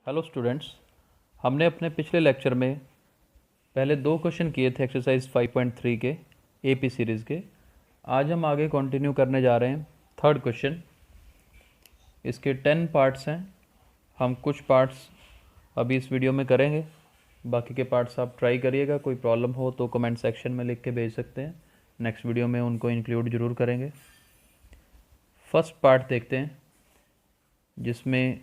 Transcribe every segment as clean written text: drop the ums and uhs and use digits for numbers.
Hello students, हमने अपने पिछले लेक्चर में पहले दो क्वेश्चन किए थे एक्सरसाइज 5.3 के एपी सीरीज़ के। आज हम आगे कंटिन्यू करने जा रहे हैं थर्ड क्वेश्चन। इसके 10 पार्ट्स हैं। हम कुछ पार्ट्स अभी इस वीडियो में करेंगे, बाकी के पार्ट्स आप ट्राई करिएगा। कोई प्रॉब्लम हो तो कमेंट सेक्शन में लिख के भेज सकते हैं, नेक्स्ट वीडियो में उनको इंक्लूड ज़रूर करेंगे। फर्स्ट पार्ट देखते हैं जिसमें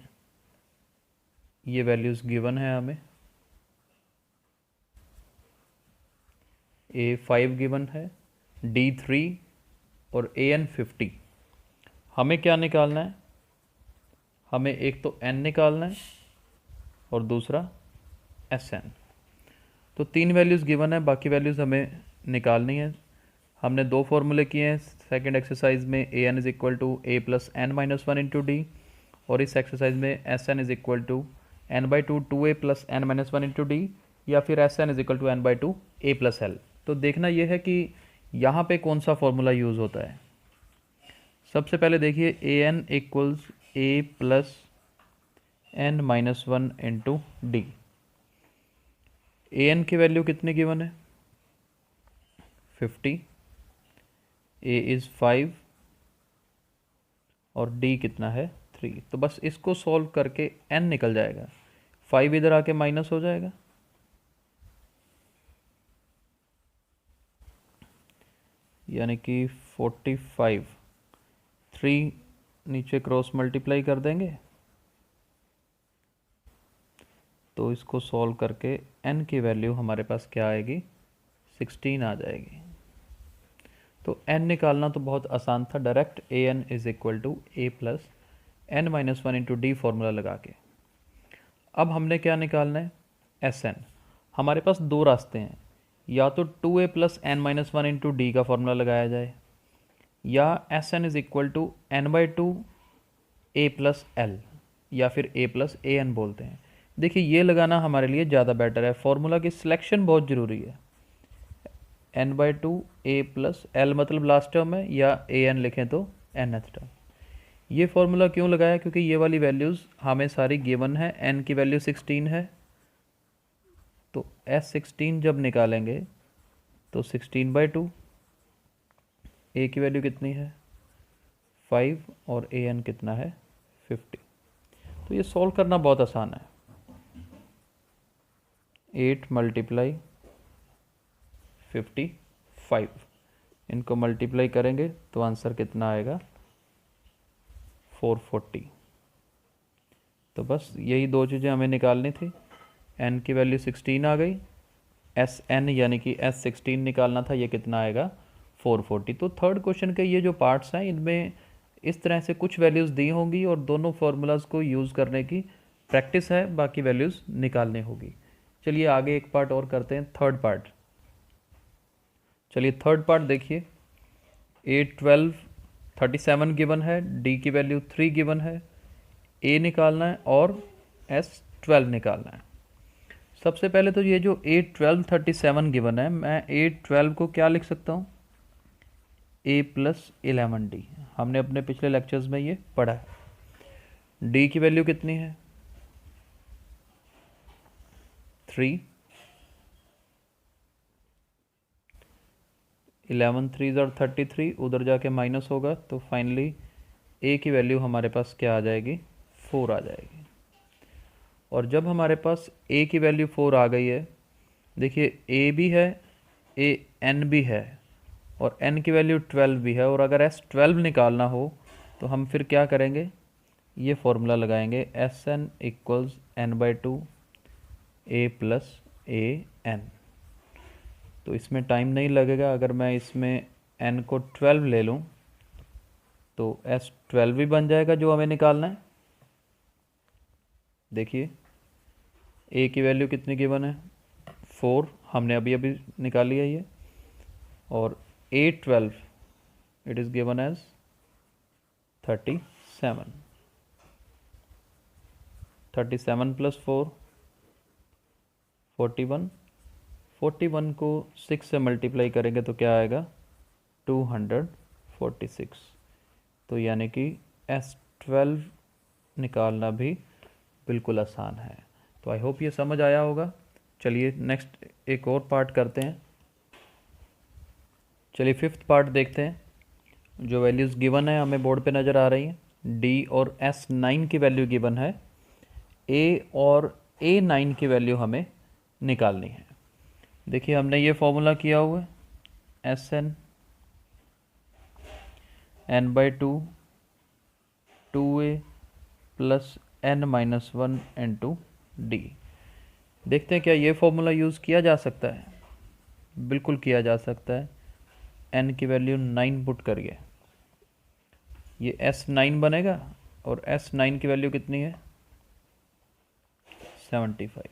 ये वैल्यूज़ गिवन है हमें। A5 गिवन है, D3 और AN 50। हमें क्या निकालना है? हमें एक तो N निकालना है और दूसरा SN। तो तीन वैल्यूज़ गिवन है, बाकी वैल्यूज़ हमें निकालनी है। हमने दो फॉर्मूले किए हैं सेकेंड एक्सरसाइज में। AN is equal to A plus N minus 1 into D, और इस एक्सरसाइज में SN is equal to N/2 2A plus N minus 1 into D, या फिर SN is equal to N/2 A plus L। तो देखना यह है कि यहाँ पे कौन सा फॉर्मूला यूज़ होता है। सबसे पहले देखिए AN equals A plus N minus 1 into D. AN की वैल्यू कितनी गिवन है? 50, A इज़ 5 और D कितना है? 3। तो बस इसको सॉल्व करके N निकल जाएगा। 5 इधर आके माइनस हो जाएगा, यानी कि 45। 3 नीचे क्रॉस मल्टीप्लाई कर देंगे तो इसको सॉल्व करके N की वैल्यू हमारे पास क्या आएगी? 16 आ जाएगी। तो N निकालना तो बहुत आसान था, direct AN is equal to A plus N minus 1 into D formula लगा के। अब हमने क्या निकालना है? SN। हमारे पास दो रास्ते हैं, या तो 2A plus N minus 1 into D का फॉर्मूला लगाया जाए, या SN is equal to N/2 A plus L, या फिर A प्लस AN बोलते हैं। देखिए ये लगाना हमारे लिए ज़्यादा बेटर है, फॉर्मूला की सिलेक्शन बहुत ज़रूरी है। N/2 A प्लस L मतलब लास्ट टर्म है, या AN लिखें तो nth टर्म। ये फॉर्मूला क्यों लगाया? क्योंकि ये वाली वैल्यूज़ हमें सारी गिवन है। N की वैल्यू 16 है, तो S16 जब निकालेंगे तो 16/2। A की वैल्यू कितनी है? 5, और AN कितना है? 50। तो ये सॉल्व करना बहुत आसान है। 8 मल्टीप्लाई 55, इनको मल्टीप्लाई करेंगे तो आंसर कितना आएगा? 440। तो बस यही दो चीज़ें हमें निकालनी थी। N की वैल्यू 16 आ गई, SN यानी कि S16 निकालना था, ये कितना आएगा? 440। तो थर्ड क्वेश्चन के ये जो पार्ट्स हैं इनमें इस तरह से कुछ वैल्यूज़ दी होंगी और दोनों फार्मूलाज को यूज़ करने की प्रैक्टिस है, बाकी वैल्यूज़ निकालनी होगी। चलिए आगे एक पार्ट और करते हैं, थर्ड पार्ट। चलिए थर्ड पार्ट देखिए। A12 37 गिवन है, D की वैल्यू 3 गिवन है, A निकालना है और S12 निकालना है। सबसे पहले तो ये जो A12 37 गिवन है, मैं A12 को क्या लिख सकता हूँ? A plus 11D। हमने अपने पिछले लेक्चर्स में ये पढ़ा है। D की वैल्यू कितनी है? 3। 11 3 और 33, उधर जाके माइनस होगा, तो फाइनली A की वैल्यू हमारे पास क्या आ जाएगी? 4 आ जाएगी। और जब हमारे पास A की वैल्यू 4 आ गई है, देखिए A भी है, AN भी है, और N की वैल्यू 12 भी है, और अगर S12 निकालना हो तो हम फिर क्या करेंगे? ये फॉर्मूला लगाएंगे, SN equals N/2 A plus AN। तो इसमें टाइम नहीं लगेगा। अगर मैं इसमें N को 12 ले लूँ तो S12 भी बन जाएगा जो हमें निकालना है। देखिए A की वैल्यू कितनी गिवन है? 4, हमने अभी अभी निकाली है ये। और A12 it is given as 37। 37 प्लस 4 41। 41 को 6 से मल्टीप्लाई करेंगे तो क्या आएगा? 246। तो यानी कि S12 निकालना भी बिल्कुल आसान है। तो आई होप ये समझ आया होगा। चलिए नेक्स्ट एक और पार्ट करते हैं। चलिए फिफ्थ पार्ट देखते हैं। जो वैल्यूज़ गिवन है हमें बोर्ड पे नज़र आ रही हैं। डी और S9 की वैल्यू गिवन है, ए और A9 की वैल्यू हमें निकालनी है। देखिए हमने ये फॉर्मूला किया हुआ है, SN n/2 2a plus n-1 into D. देखते हैं क्या ये फॉर्मूला यूज़ किया जा सकता है। बिल्कुल किया जा सकता है। n की वैल्यू 9 पुट करिए, ये S9 बनेगा और S9 की वैल्यू कितनी है 75।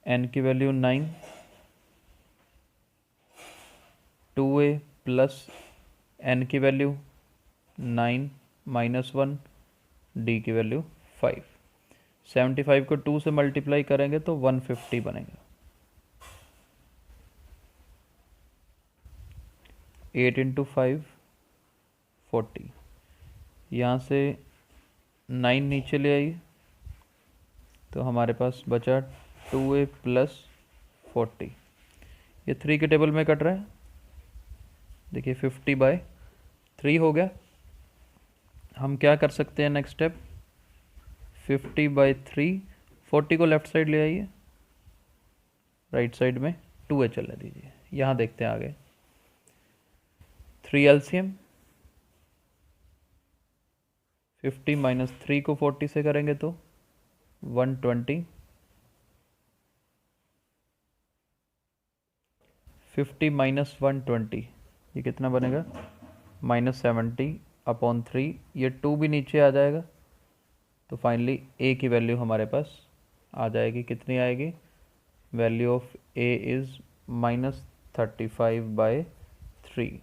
n की वैल्यू 9, 2a प्लस n की वैल्यू 9 -1, d की वैल्यू 5। 75 को 2 से मल्टीप्लाई करेंगे तो 150 बनेगा। 8 इंटू 5 40। यहाँ से 9 नीचे ले आइए तो हमारे पास बचा 2a प्लस 40। ये 3 के टेबल में कट रहा है। देखिए 50/3 हो गया। हम क्या कर सकते हैं नेक्स्ट स्टेप, 50/3, 40 को लेफ्ट साइड ले आइए, राइट साइड में 2a चलने दीजिए। यहाँ देखते हैं आगे 3 LCM, 50 - 3 को 40 से करेंगे तो 120, 50 - 120 ये कितना बनेगा -70/3। ये 2 भी नीचे आ जाएगा तो फाइनली a की वैल्यू हमारे पास आ जाएगी। कितनी आएगी, वैल्यू ऑफ a इज़ -35/3।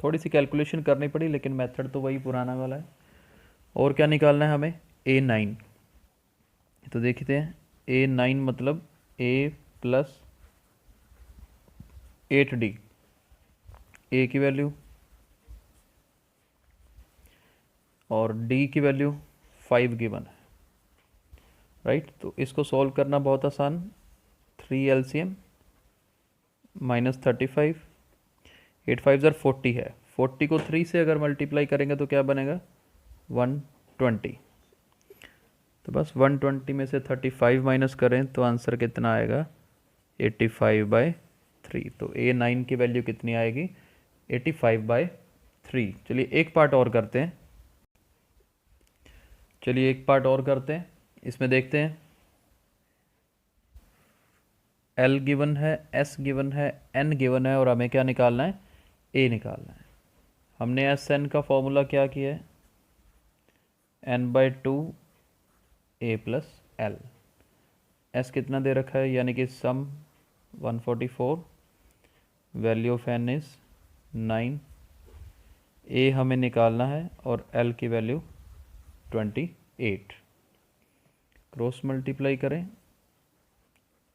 थोड़ी सी कैलकुलेशन करनी पड़ी लेकिन मेथड तो वही पुराना वाला है। और क्या निकालना है हमें, A9। तो देखते हैं A9 मतलब a प्लस 8d, a की वैल्यू और d की वैल्यू 5 गिवन है, राइट। तो इसको सॉल्व करना बहुत आसान। 3 LCM -35, 8 5 40 है। 40 को 3 से अगर मल्टीप्लाई करेंगे तो क्या बनेगा 120। तो बस 120 में से 35 माइनस करें तो आंसर कितना आएगा 85/3। तो A9 की वैल्यू कितनी आएगी 85/3। चलिए एक पार्ट और करते हैं। इसमें देखते हैं L गिवन है, S गिवन है, N गिवन है और हमें क्या निकालना है, A निकालना है। हमने SN का फॉर्मूला क्या किया है, n/2 a plus L। S कितना दे रखा है, यानी कि सम 144, value of n is 9, a हमें निकालना है और L की वैल्यू 28। क्रॉस मल्टीप्लाई करें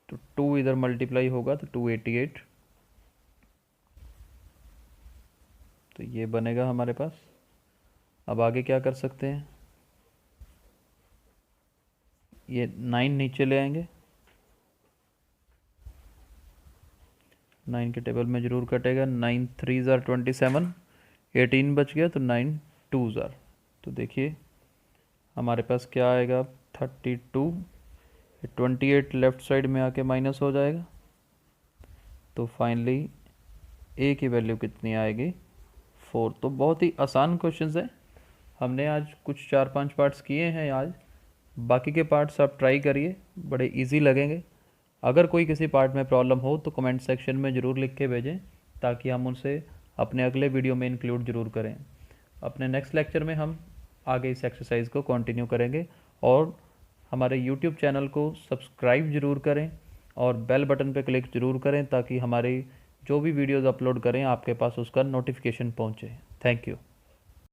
तो 2 इधर मल्टीप्लाई होगा तो 288। तो ये बनेगा हमारे पास। अब आगे क्या कर सकते हैं, ये 9 नीचे ले आएंगे, 9 के टेबल में ज़रूर कटेगा। 9 3 ज़ार 27, 18 बच गया तो 9 2 ज़ार। तो देखिए हमारे पास क्या आएगा 32। 28 लेफ्ट साइड में आके माइनस हो जाएगा तो फाइनली a की वैल्यू कितनी आएगी 4। तो बहुत ही आसान क्वेश्चंस है। हमने आज कुछ 4-5 पार्ट्स किए हैं आज, बाकी के पार्ट्स आप ट्राई करिए, बड़े इजी लगेंगे। अगर कोई किसी पार्ट में प्रॉब्लम हो तो कमेंट सेक्शन में ज़रूर लिख के भेजें ताकि हम उनसे अपने अगले वीडियो में इंक्लूड ज़रूर करें। अपने नेक्स्ट लेक्चर में हम आगे इस एक्सरसाइज को कंटिन्यू करेंगे और हमारे यूट्यूब चैनल को सब्सक्राइब ज़रूर करें और बेल बटन पर क्लिक ज़रूर करें ताकि हमारी जो भी वीडियोज़ अपलोड करें आपके पास उसका नोटिफिकेशन पहुँचे। Thank you.